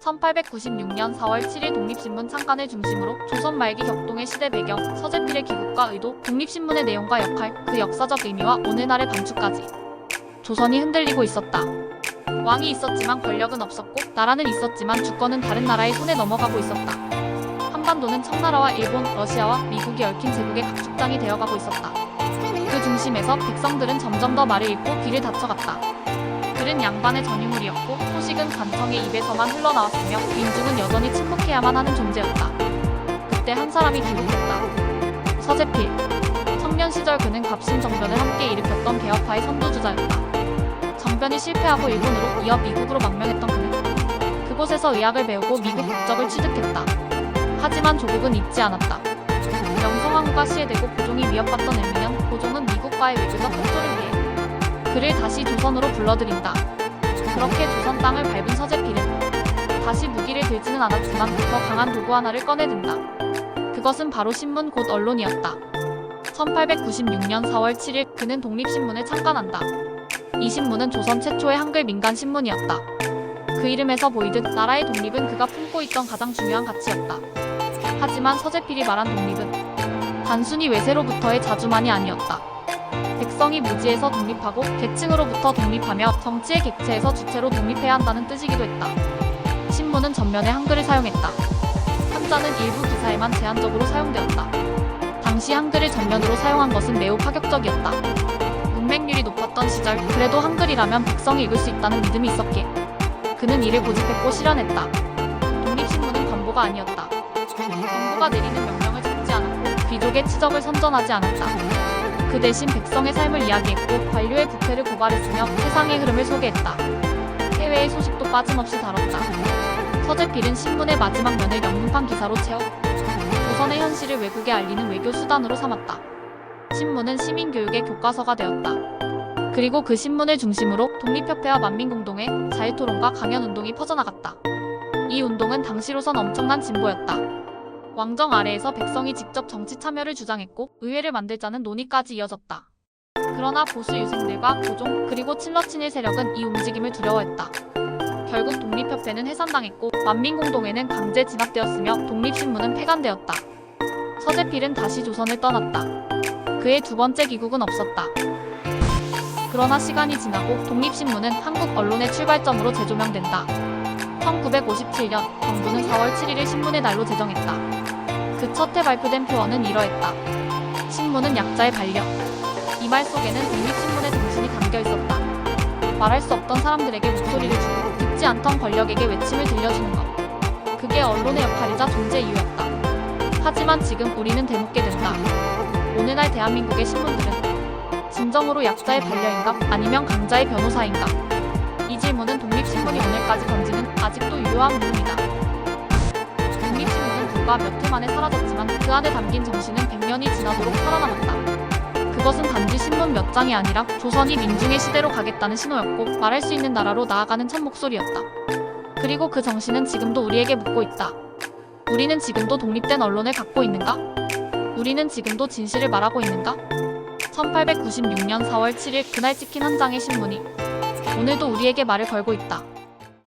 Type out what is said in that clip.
1896년 4월 7일 독립신문 창간을 중심으로 조선 말기 격동의 시대 배경, 서재필의 귀국과 의도, 독립신문의 내용과 역할, 그 역사적 의미와 오늘날의 반추까지 조선이 흔들리고 있었다. 왕이 있었지만 권력은 없었고 나라는 있었지만 주권은 다른 나라의 손에 넘어가고 있었다. 한반도는 청나라와 일본, 러시아와 미국이 얽힌 제국의 각축장이 되어가고 있었다. 그 중심에서 백성들은 점점 더 말을 잃고 귀를 닫혀갔다. 글은 양반의 전유물이었고 소식은 관청의 입에서만 흘러나왔으며 민중은 여전히 침묵해야만 하는 존재였다. 그때 한 사람이 귀국했다. 서재필. 청년 시절 그는 갑신정변을 함께 일으켰던 개혁파의 선두주자였다. 정변이 실패하고 일본으로 이어 미국으로 망명했던 그는 그곳에서 의학을 배우고 미국 국적을 취득했다. 하지만 조국은 잊지 않았다. 명성황후가 시해되고 고종이 위협받던 애미년 고종은 미국과의 외교적 협조를 위해 그를 다시 조선으로 불러들인다. 그렇게 조선 땅을 밟은 서재필은 다시 무기를 들지는 않았지만 더 강한 도구 하나를 꺼내든다. 그것은 바로 신문 곧 언론이었다. 1896년 4월 7일 그는 독립신문을 창간한다. 이 신문은 조선 최초의 한글 민간 신문이었다. 그 이름에서 보이듯 나라의 독립은 그가 품고 있던 가장 중요한 가치였다. 하지만 서재필이 말한 독립은 단순히 외세로부터의 자주만이 아니었다. 백성이 무지에서 독립하고 계층으로부터 독립하며 정치의 객체에서 주체로 독립해야 한다는 뜻이기도 했다. 신문은 전면에 한글을 사용했다. 한자는 일부 기사에만 제한적으로 사용되었다. 당시 한글을 전면으로 사용한 것은 매우 파격적이었다. 문맹률이 높았던 시절 그래도 한글이라면 백성이 읽을 수 있다는 믿음이 있었기에 그는 이를 고집했고 실현했다. 독립신문은 광고가 아니었다. 정부가 내리는 명령을 적지 않았고 귀족의 치적을 선전하지 않았다. 그 대신 백성의 삶을 이야기했고 관료의 부패를 고발했으며 세상의 흐름을 소개했다. 해외의 소식도 빠짐없이 다뤘다. 서재필은 신문의 마지막 면을 영문판 기사로 채워 조선의 현실을 외국에 알리는 외교 수단으로 삼았다. 신문은 시민교육의 교과서가 되었다. 그리고 그 신문을 중심으로 독립협회와 만민공동회, 자유토론과 강연운동이 퍼져나갔다. 이 운동은 당시로선 엄청난 진보였다. 왕정 아래에서 백성이 직접 정치 참여를 주장했고 의회를 만들자는 논의까지 이어졌다. 그러나 보수 유생들과 고종 그리고 칠러친일 세력은 이 움직임을 두려워했다. 결국 독립협회는 해산당했고 만민공동회는 강제 진압되었으며 독립신문은 폐간되었다. 서재필은 다시 조선을 떠났다. 그의 두 번째 귀국은 없었다. 그러나 시간이 지나고 독립신문은 한국 언론의 출발점으로 재조명된다. 1957년 정부는 4월 7일을 신문의 날로 제정했다. 그 첫 해 발표된 표어는 이러했다. 신문은 약자의 반려. 이 말 속에는 독립신문의 정신이 담겨 있었다. 말할 수 없던 사람들에게 목소리를 주고 듣지 않던 권력에게 외침을 들려주는 것. 그게 언론의 역할이자 존재 이유였다. 하지만 지금 우리는 되묻게 된다. 오늘날 대한민국의 신문들은 진정으로 약자의 반려인가 아니면 강자의 변호사인가? 이 질문은 독립신문이 오늘까지 던지는 아직도 유효한 물음이다. 독립신문은 불과 몇 해 만에 사라졌지만 그 안에 담긴 정신은 100년이 지나도록 살아남았다. 그것은 단지 신문 몇 장이 아니라 조선이 민중의 시대로 가겠다는 신호였고 말할 수 있는 나라로 나아가는 첫 목소리였다. 그리고 그 정신은 지금도 우리에게 묻고 있다. 우리는 지금도 독립된 언론을 갖고 있는가? 우리는 지금도 진실을 말하고 있는가? 1896년 4월 7일 그날 찍힌 한 장의 신문이 오늘도 우리에게 말을 걸고 있다.